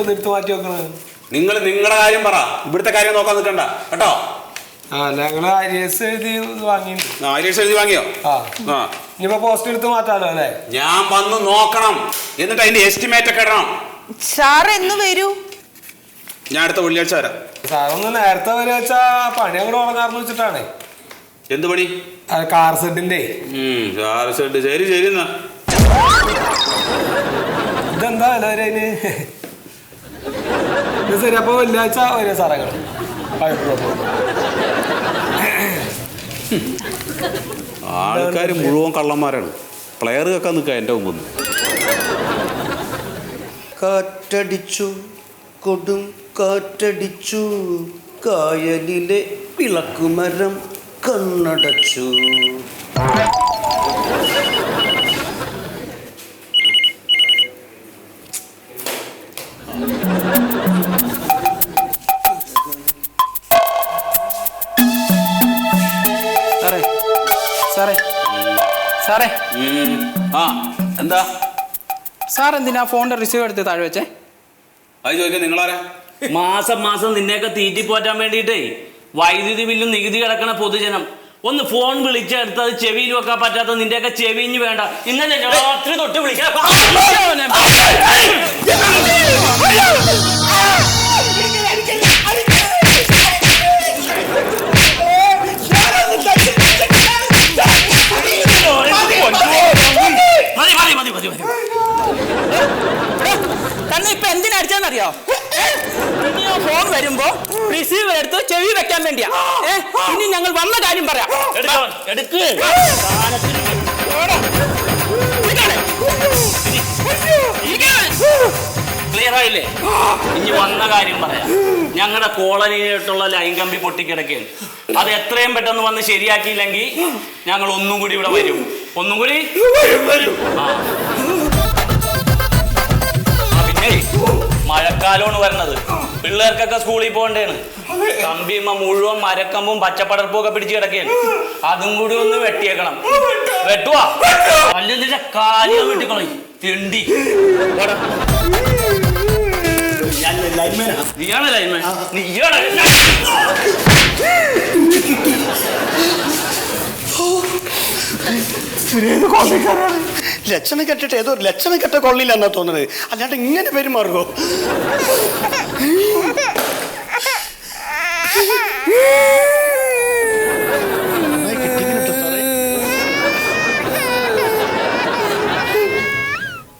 ഇവിടുന്ന് എടുത്ത് മാറ്റി വെക്കണത്? നിങ്ങൾ നിങ്ങളുടെ കാര്യം പറ, ഇവിടുത്തെ കാര്യം നോക്കാൻ നിൽക്കണ്ട കേട്ടോ. ഞങ്ങള് അരിയസ് എഴുതി വാങ്ങിയിട്ടുണ്ട്. അരിയസ് എഴുതി വാങ്ങിയോ? ഇനിയിപ്പോ പോസ്റ്റ് എടുത്ത് മാറ്റാലോ അല്ലേ? ഞാൻ വന്ന് നോക്കണം, എന്നിട്ട് അതിന്റെ എസ്റ്റിമേറ്റ് ഒക്കെ ഇടണം. സാർ എന്ന് വരൂ? ഞാൻ അടുത്ത വെള്ളിയാഴ്ച വരാം. സാറൊന്ന് നേരത്തെ വരെ വെച്ചാ പണി അങ്ങോട്ട് ഉറങ്ങാറെന്ന് വെച്ചിട്ടാണ്. എന്ത് പണി? കാർ ഷെഡിന്റെ. Car shed. ശരി ശരി. എന്നാ ഇതെന്താ വില അതിന്? ഇത് ശരി. അപ്പൊ വെള്ളിയാഴ്ച വരെ സാറങ്ങൾ ആൾക്കാർ മുഴുവൻ കള്ളന്മാരാണ്. പ്ലെയർ കേൾക്കാൻ നിൽക്കുക എൻ്റെ മുമ്പ്. കാറ്റടിച്ചു, കൊടും കാറ്റടിച്ചു, കായലിലെ വിളക്കുമരം കണ്ണടച്ചു. സാറേ സാറേ എന്താ സാർ എന്തിനാ ഫോണിന്റെ റിസീവ് എടുത്ത് താഴെ വെച്ചേ? അത് ചോദിക്കാൻ നിങ്ങളാരാ? മാസം മാസം നിന്നെയൊക്കെ തീറ്റി പോറ്റാൻ വേണ്ടിയിട്ടേ വൈദ്യുതി ബില്ലും നികുതി കിടക്കണ പൊതുജനം ഒന്ന് ഫോൺ വിളിച്ചെടുത്ത് അത് ചെവിയിൽ വെക്കാൻ പറ്റാത്ത നിന്റെയൊക്കെ ചെവിഞ്ഞ് വേണ്ട. ഇന്നലെ രാത്രി തൊട്ട് വിളിക്കാൻ ഇപ്പൊ എന്തിനടിച്ചെന്നറിയോ? ഇനി ആ ഫോൺ വരുമ്പോ റിസീവർ എടുത്ത് ചെവി വെക്കാൻ വേണ്ടിയാ. ഇനി ഞങ്ങൾ വന്ന കാര്യം പറയാം. ക്ലിയർ ആയില്ലേ? ഇനി വന്ന കാര്യം പറയാം. ഞങ്ങളുടെ കോളനിയിലോട്ടുള്ള ലൈൻ കമ്പി പൊട്ടിക്കിടക്കുകയാണ്. അത് എത്രയും പെട്ടെന്ന് വന്ന് ശരിയാക്കിയില്ലെങ്കിൽ ഞങ്ങൾ ഒന്നും കൂടി ഇവിടെ വരും. ഒന്നും കൂടി പിന്നെ മഴക്കാലമാണ് വരണത്. പിള്ളേർക്കൊക്കെ സ്കൂളിൽ പോകണ്ടേണ്. കമ്പിമ്മ മുഴുവൻ മരക്കമ്പും പച്ചപ്പടർപ്പും ഒക്കെ പിടിച്ച് കിടക്കുകയാണ്. അതും കൂടി ഒന്ന് വെട്ടിയേക്കണം. വെട്ടുവാ അല്ലെന്നിന്റെ കാലിയ വെട്ടിക്കളയും. തെണ്ടി നീയാണ് ലൈൻമാൻ. നീയാണ് ലക്ഷണം കെട്ടിട്ട് ഏതോ ലക്ഷണം കെട്ട കൊള്ളില്ലെന്നാ തോന്നുന്നത്. അല്ലാണ്ട് ഇങ്ങനെ പെരുമാറുമോ?